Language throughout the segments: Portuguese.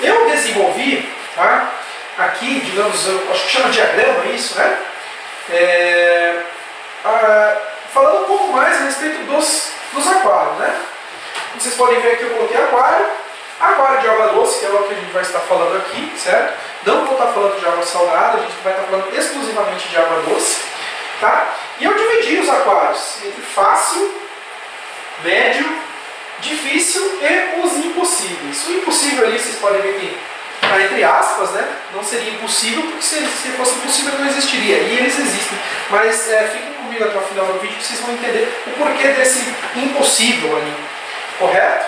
Eu desenvolvi, tá? Aqui, digamos, eu acho que chama diagrama isso, né? Falando um pouco mais a respeito dos aquários, né? Vocês podem ver que eu coloquei aquário de água doce, que é o que a gente vai estar falando aqui, certo? Não vou estar falando de água salgada, a gente vai estar falando exclusivamente de água doce, tá? E eu dividi os aquários entre fácil, médio, difícil e os impossíveis. O impossível ali, vocês podem ver que está entre aspas, né? Não seria impossível, porque se fosse impossível não existiria. E eles existem. Mas fiquem comigo até o final do vídeo que vocês vão entender o porquê desse impossível ali. Correto?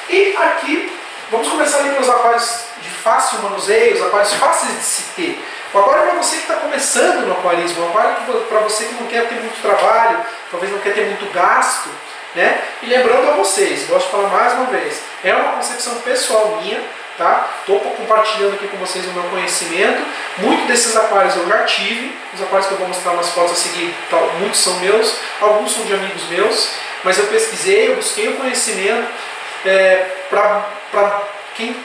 E aqui, vamos começar ali pelos aquários de fácil manuseio, os aquários fáceis de se ter. O aquário para você que está começando no aquarismo, o aquário para você que não quer ter muito trabalho, talvez não quer ter muito gasto, né? E lembrando a vocês, gosto de falar mais uma vez, é uma concepção pessoal minha, tá? Estou compartilhando aqui com vocês o meu conhecimento. Muitos desses aquários eu já tive, os aquários que eu vou mostrar nas fotos a seguir, muitos são meus, alguns são de amigos meus, mas eu pesquisei, eu busquei o conhecimento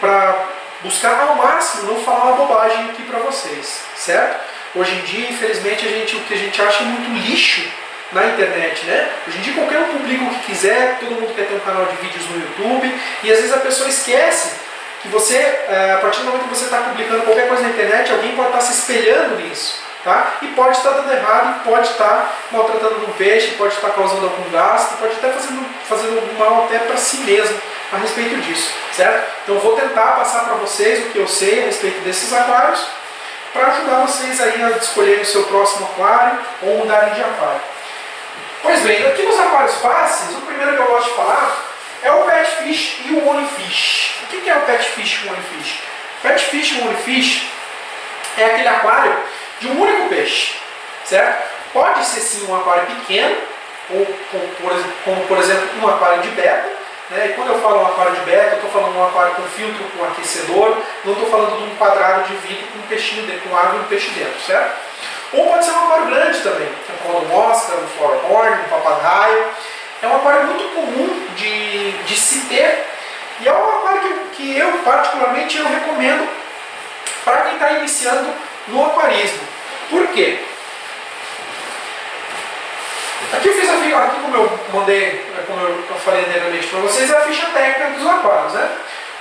para buscar ao máximo não falar uma bobagem aqui para vocês, certo? Hoje em dia, infelizmente, o que a gente acha é muito lixo na internet, né? Hoje em dia qualquer um publica o que quiser, todo mundo quer ter um canal de vídeos no YouTube, e às vezes a pessoa esquece que você, a partir do momento que você está publicando qualquer coisa na internet, alguém pode estar se espelhando nisso, tá? E pode estar dando errado, e pode estar maltratando um peixe, pode estar causando algum gasto, pode estar fazendo algum mal até para si mesmo a respeito disso, certo? Então eu vou tentar passar para vocês o que eu sei a respeito desses aquários, para ajudar vocês aí a escolherem o seu próximo aquário ou mudarem de aquário. Pois bem, aqui nos aquários fáceis, o primeiro que eu gosto de falar é o Pet Fish e o Only Fish. O que é o Pet Fish e o Only Fish? Pet Fish e o Only Fish é aquele aquário de um único peixe, certo? Pode ser sim um aquário pequeno, ou como por exemplo um aquário de beta, né? E quando eu falo um aquário de beta, eu estou falando de um aquário com filtro, com aquecedor, não estou falando de um quadrado de vidro com um peixinho dentro, com água e um peixe dentro, certo? Ou pode ser um aquário grande também, como um mosca, um flowerhorn, um papagaio. É um aquário muito comum de se ter, e é um aquário que eu particularmente recomendo para quem está iniciando no aquarismo. Por quê? Aqui eu fiz aqui como eu falei anteriormente para vocês, é a ficha técnica dos aquários, né?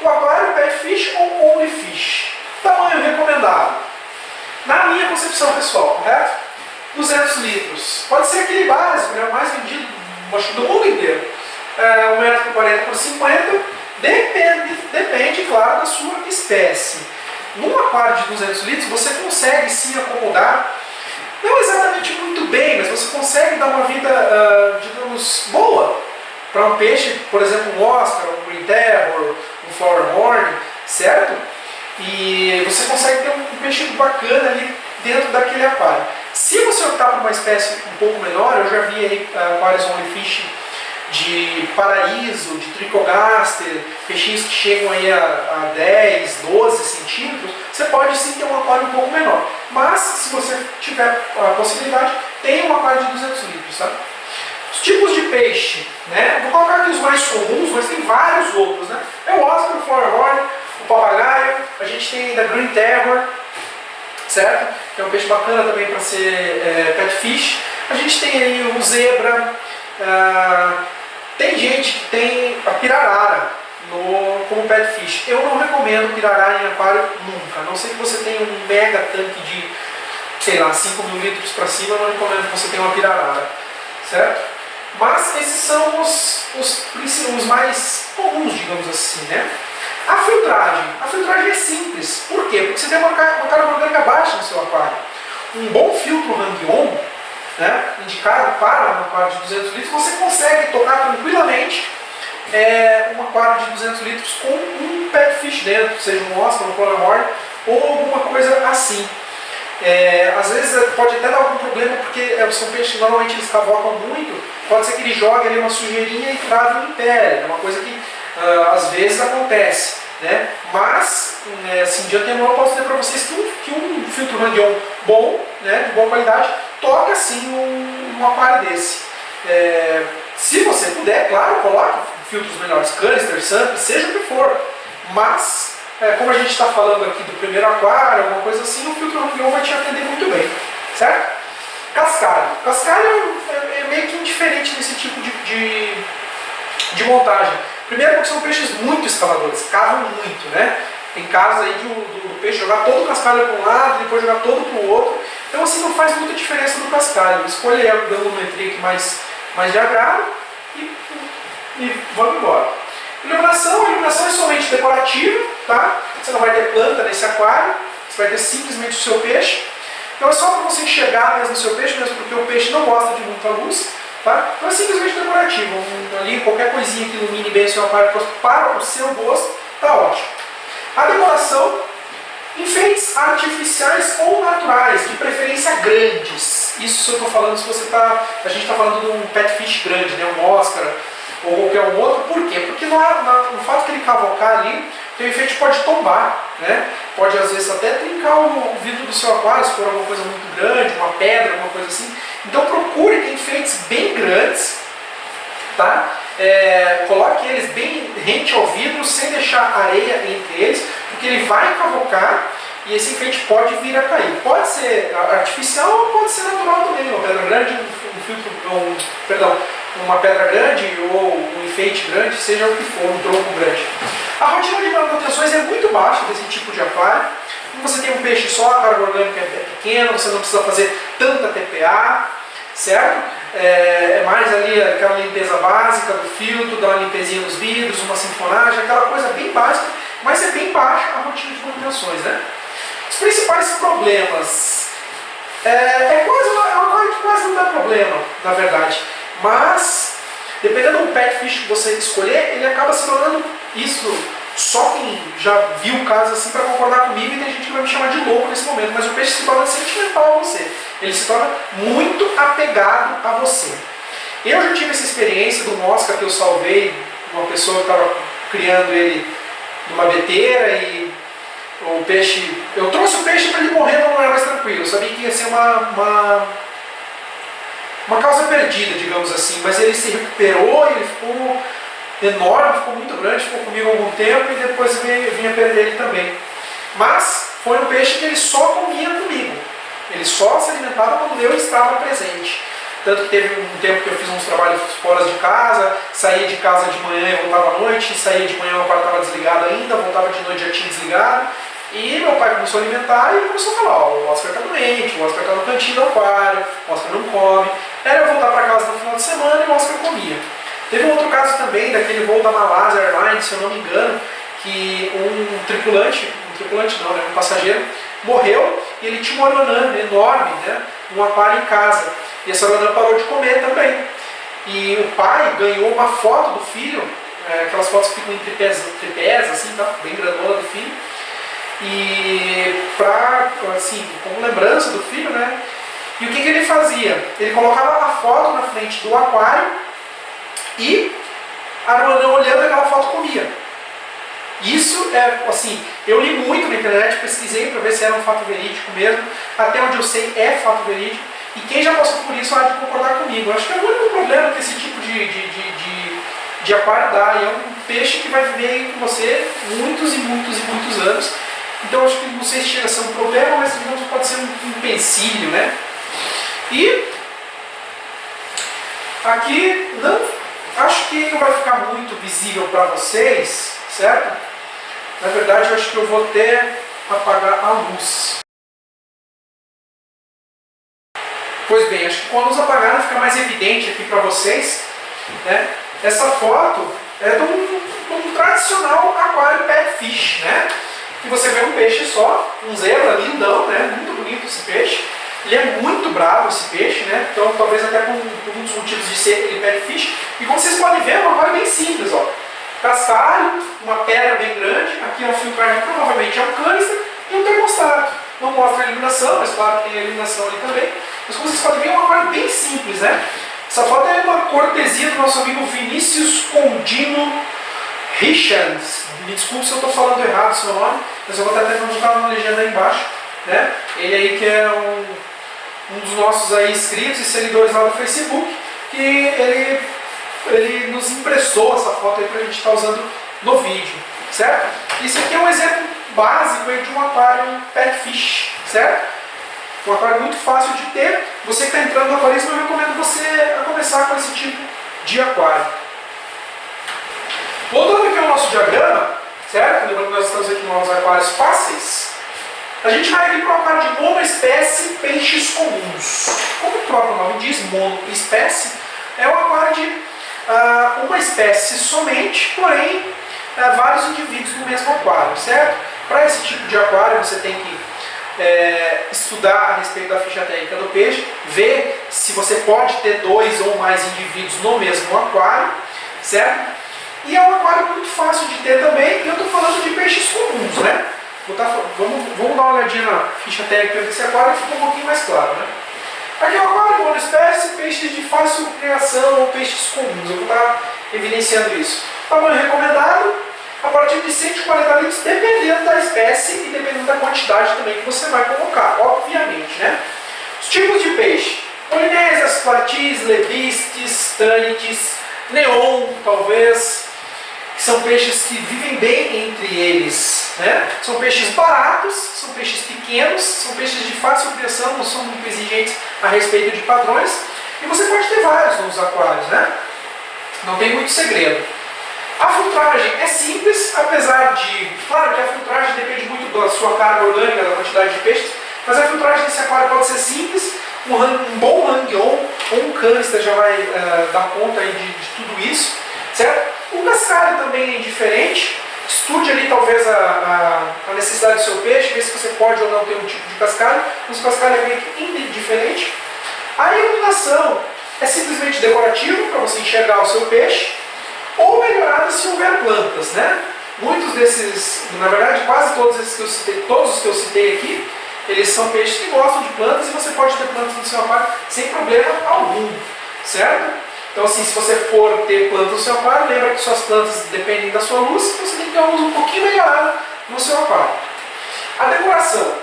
O aquário Pet Fish ou Only Fish. Tamanho recomendado. Na minha concepção pessoal, correto? 200 litros. Pode ser aquele básico, né? O mais vendido do mundo inteiro. 1,40 m por 50 m. Depende, claro, da sua espécie. Num aquário de 200 litros, você consegue sim acomodar, não exatamente muito bem, mas você consegue dar uma vida, digamos, boa para um peixe, por exemplo, um Oscar, um Green Terror, um Flowerhorn, certo? E você consegue ter um peixe bacana ali dentro daquele aquário. Se você optar por uma espécie um pouco menor, eu já vi aí aquários Only Fish de paraíso, de tricogaster, peixinhos que chegam aí a 10, 12 centímetros, você pode sim ter um aquário um pouco menor. Mas, se você tiver a possibilidade, tem um aquário de 200 litros, tá? Os tipos de peixe, né? Vou colocar aqui os mais comuns, mas tem vários outros, né? É o Oscar, o Flowerhorn, o papagaio, a gente tem ainda Green Terror, certo? Que é um peixe bacana também para ser pet fish. A gente tem aí o zebra, tem gente que tem a pirarara como pet fish. Eu não recomendo pirarara em aquário nunca, a não ser que você tenha um mega tanque de, sei lá, 5.000 litros para cima, eu não recomendo que você tenha uma pirarara, certo? Mas esses são os mais comuns, digamos assim, né? A filtragem é simples. Por quê? Porque você tem uma carga orgânica baixa no seu aquário. Um bom filtro Hang-On, né, indicado para um aquário de 200 litros, você consegue tocar tranquilamente um aquário de 200 litros com um pet fish dentro, seja um Oscar, um Flowerhorn ou alguma coisa assim. Às vezes pode até dar algum problema, porque são peixes que normalmente eles cavocam muito, pode ser que ele jogue ali uma sujeirinha e trave um império, é uma coisa que às vezes acontece, né? Mas, assim, de antemão eu posso dizer para vocês que um filtro Hang-On bom, né, de boa qualidade, toca assim um aquário desse. Se você puder, claro, coloque filtros melhores, canister, sample, seja o que for, mas como a gente está falando aqui do primeiro aquário, alguma coisa assim, o filtro Rouvion vai te atender muito bem, certo? Cascalho. Cascalho é meio que indiferente nesse tipo de montagem. Primeiro porque são peixes muito escaladores, cavam muito, né? Tem casos aí do peixe jogar todo o cascalho para um lado, depois jogar todo para o outro. Então assim não faz muita diferença no cascalho. Escolhe a granulometria que mais de agrado e vamos embora. Iluminação, a iluminação é somente decorativa, tá? Você não vai ter planta nesse aquário, você vai ter simplesmente o seu peixe. Então é só para você enxergar mesmo o seu peixe, mesmo porque o peixe não gosta de muita luz, tá? Então é simplesmente decorativo. Ali qualquer coisinha que ilumine bem o seu aquário para o seu gosto, tá ótimo. A decoração, enfeites artificiais ou naturais, de preferência grandes. Isso eu estou falando se você está. A gente está falando de um petfish grande, né? Um Oscar ou qualquer um outro. Por quê? Porque no fato que ele cavocar ali, o enfeite pode tombar, né? Pode às vezes até trincar o vidro do seu aquário, se for alguma coisa muito grande, uma pedra, alguma coisa assim. Então procure ter enfeites bem grandes, tá? Coloque eles bem rente ao vidro, sem deixar areia entre eles, porque ele vai cavocar e esse enfeite pode vir a cair. Pode ser artificial ou pode ser natural também, uma pedra grande, uma pedra grande ou um enfeite grande, seja o que for, um tronco grande. A rotina de manutenções é muito baixa desse tipo de aquário. Como você tem um peixe só, a carga orgânica é pequena, você não precisa fazer tanta TPA, certo? É mais ali aquela limpeza básica do filtro, dar uma limpezinha nos vidros, uma sinfonagem, aquela coisa bem básica, mas é bem baixa a rotina de manutenções, né? Os principais problemas é uma coisa que quase não dá problema, na verdade, mas dependendo do petfish que você escolher, ele acaba se tornando isso. Só quem já viu o caso assim para concordar comigo, e tem gente que vai me chamar de louco nesse momento, mas o peixe se torna sentimental a você, ele se torna muito apegado a você. Eu já tive essa experiência do mosca que eu salvei, uma pessoa que estava criando ele numa beteira e o peixe, eu trouxe o peixe para ele morrer num lugar mais tranquilo, eu sabia que ia ser uma causa perdida, digamos assim, mas ele se recuperou e ele ficou enorme, ficou muito grande, ficou comigo há algum tempo e depois vinha perder ele também. Mas foi um peixe que ele só comia comigo, ele só se alimentava quando eu estava presente. Tanto que teve um tempo que eu fiz uns trabalhos fora de casa, saía de casa de manhã e voltava à noite, saía de manhã o aquário estava desligado ainda, voltava de noite e já tinha desligado. E meu pai começou a alimentar e começou a falar, o Oscar está doente, o Oscar está no cantinho do aquário, o Oscar não come. Era eu voltar para casa no final de semana e o Oscar comia. Teve um outro caso também, daquele voo da Malásia Airlines, se eu não me engano, que um passageiro, morreu e ele tinha uma oranã enorme, né, um aquário em casa. E essa oranã parou de comer também. E o pai ganhou uma foto do filho, aquelas fotos que ficam em tripés assim, tá? Bem grandona do filho. E assim, como lembrança do filho, né? E o que ele fazia? Ele colocava a foto na frente do aquário e a oranã olhando aquela foto comia. Isso assim, eu li muito na internet, pesquisei para ver se era um fato verídico mesmo. Até onde eu sei é fato verídico. E quem já passou por isso há de concordar comigo. Eu acho que é o único problema que esse tipo de aquário dá. E é um peixe que vai viver com você muitos e muitos e muitos anos. Então acho que não sei se chega a ser um problema, mas digamos, pode ser um empecilho, né? E aqui acho que não vai ficar muito visível para vocês, certo? Na verdade eu acho que eu vou até apagar a luz. Pois bem, acho que com a luz apagada fica mais evidente aqui para vocês, né? Essa foto é de um tradicional aquário petfish, né? Que você vê um peixe só, um zebra lindão, né? Muito bonito esse peixe. Ele é muito bravo esse peixe, né? Então talvez até por um dos motivos de ser ele petfish. E como vocês podem ver, é um aquário bem simples, ó. Cascalho, uma pedra bem grande, aqui é um fio carne, provavelmente é um canister, e um termostato. Não mostra a iluminação, mas claro que tem a iluminação ali também. Mas como vocês podem ver, é um aquário bem simples, né? Essa foto é uma cortesia do nosso amigo Vinícius Condino Richards. Me desculpe se eu estou falando errado o seu nome, mas eu vou até botar uma legenda aí embaixo, né? Ele aí que é um dos nossos aí inscritos e seguidores lá do Facebook, que ele nos emprestou essa foto aí para a gente estar usando no vídeo, certo? Isso aqui é um exemplo básico aí de um aquário pet fish, certo? Um aquário muito fácil de ter. Você que está entrando no aquarismo, eu recomendo você a começar com esse tipo de aquário. Voltando aqui ao nosso diagrama, certo? Lembrando que nós estamos aqui nos aquários fáceis. A gente vai aqui para o aquário de monoespécie peixes comuns. Como o próprio nome diz, monoespécie, é um aquário de uma espécie somente, porém vários indivíduos no mesmo aquário, certo? Para esse tipo de aquário você tem que estudar a respeito da ficha técnica do peixe, ver se você pode ter 2 ou mais indivíduos no mesmo aquário, certo? E é um aquário muito fácil de ter também, e eu estou falando de peixes comuns, né? Vamos dar uma olhadinha na ficha técnica desse aquário e fica um pouquinho mais claro, né? Aqui é um aquário monoespécie, peixes de fácil criação ou peixes comuns. Eu vou estar evidenciando isso. Tamanho recomendado, a partir de 140 litros, dependendo da espécie e dependendo da quantidade também que você vai colocar, obviamente, né? Os tipos de peixe: polinésias, platis, lebistes, tânites, neon, talvez, que são peixes que vivem bem entre eles, né? São peixes baratos, são peixes pequenos, são peixes de fácil criação, não são muito exigentes a respeito de padrões, e você pode ter vários nos aquários, né? Não tem muito segredo. A filtragem é simples, apesar de... Claro que a filtragem depende muito da sua carga orgânica, da quantidade de peixes, mas a filtragem desse aquário pode ser simples, um bom hang-on ou um canister já vai dar conta aí de tudo isso, certo? O cascalho também é indiferente. Estude ali talvez a necessidade do seu peixe, ver se você pode ou não ter um tipo de cascalho, mas o cascalho é meio que indiferente. A iluminação é simplesmente decorativa, para você enxergar o seu peixe, ou melhorada se houver plantas, né? Muitos desses, na verdade quase todos esses que eu citei, todos os que eu citei aqui, eles são peixes que gostam de plantas e você pode ter plantas no seu aquário sem problema algum, certo? Então assim, se você for ter plantas no seu aquário, lembra que suas plantas dependem da sua luz, então você tem que ter uma luz um pouquinho melhorada no seu aquário. A decoração: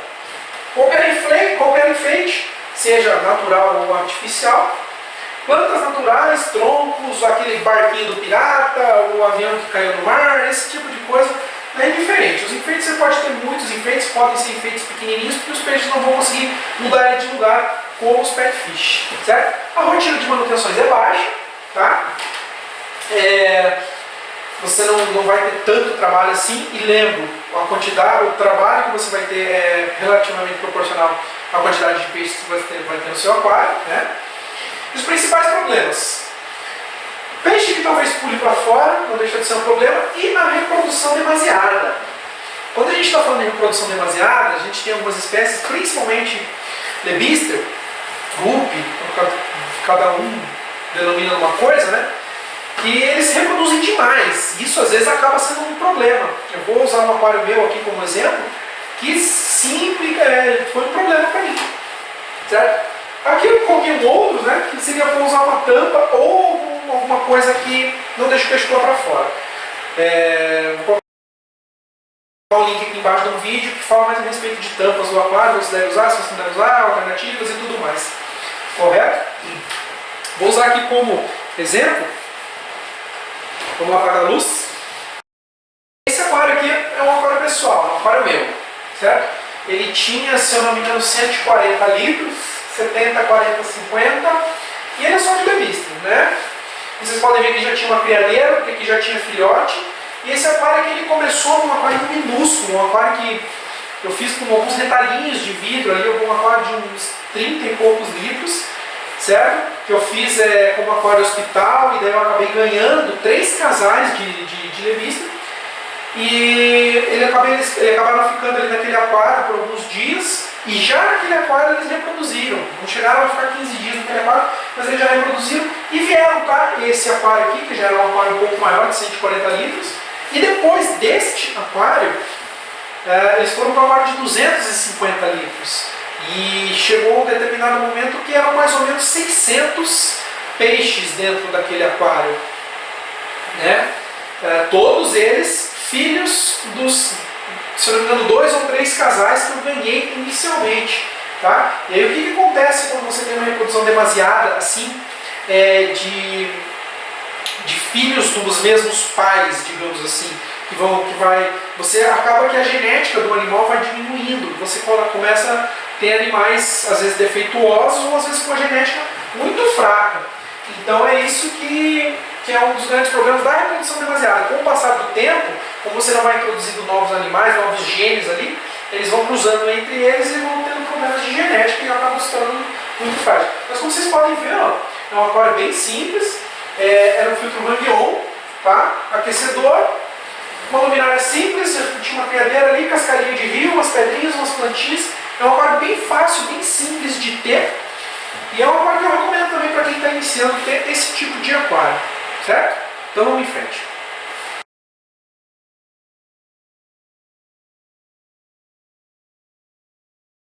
qualquer enfeite, seja natural ou artificial, plantas naturais, troncos, aquele barquinho do pirata, o avião que caiu no mar, esse tipo de coisa é indiferente. Os enfeites, você pode ter muitos enfeites, podem ser enfeites pequenininhos, porque os peixes não vão conseguir mudar ele de lugar como os pet fish, certo? A rotina de manutenções é baixa, tá? Você não vai ter tanto trabalho assim, e lembro, o trabalho que você vai ter é relativamente proporcional à quantidade de peixes que você vai ter no seu aquário, né? Os principais problemas: peixe que talvez pule para fora, não deixa de ser um problema, e a reprodução demasiada. Quando a gente está falando de reprodução demasiada, a gente tem algumas espécies, principalmente lebister, guppy, cada um denomina uma coisa, né? Que eles reproduzem demais. Isso às vezes acaba sendo um problema. Eu vou usar um aquário meu aqui como exemplo, que sim, foi um problema para mim, certo? Aqui eu coloquei um outro, né, que seria para usar uma tampa ou alguma coisa que não deixa o peixe pular para fora. Vou colocar um link aqui embaixo de um vídeo que fala mais a respeito de tampas do aquário, se deve usar, se você não deve usar, alternativas e tudo mais. Correto? Vou usar aqui como exemplo, vamos apagar a luz. Esse aquário aqui é um aquário pessoal, é um aquário meu, certo? Ele tinha, se eu não me engano, 140 litros, 70, 40, 50, e ele é só de lebister, né? Vocês podem ver que já tinha uma criadeira, porque aqui já tinha filhote, e esse aquário aqui ele começou num aquário minúsculo, um aquário que eu fiz com alguns retalhinhos de vidro ali, um aquário de uns 30 e poucos litros, certo? Que eu fiz como aquário hospital, e daí eu acabei ganhando 3 casais de lebister, e eles acabaram ficando ali naquele aquário por alguns dias, e já naquele aquário eles reproduziram. Não chegaram a ficar 15 dias naquele aquário, mas eles já reproduziram e vieram para esse aquário aqui, que já era um aquário um pouco maior, de 140 litros. E depois deste aquário, eles foram para um aquário de 250 litros. E chegou um determinado momento que eram mais ou menos 600 peixes dentro daquele aquário, né? Todos eles filhos dos, se não me engano, 2 ou 3 casais que eu ganhei inicialmente, tá? E aí o que acontece quando você tem uma reprodução demasiada, assim, de filhos dos mesmos pais, digamos assim? você acaba que a genética do animal vai diminuindo, você começa a ter animais às vezes defeituosos ou às vezes com uma genética muito fraca. Então é isso que é um dos grandes problemas da reprodução demasiada. Com o passar do tempo, como você não vai introduzindo novos animais, novos genes ali, eles vão cruzando entre eles e vão tendo problemas de genética e acabam se tornando muito frágil. Mas como vocês podem ver, ó, é um aquário bem simples, era um filtro Hang-On, tá? Aquecedor, uma luminária simples, tinha uma criadeira ali, cascarinha de rio, umas pedrinhas, umas plantinhas. É um aquário bem fácil, bem simples de ter. E é um aquário que eu recomendo também para quem está iniciando ter esse tipo de aquário, certo? Então vamos em frente.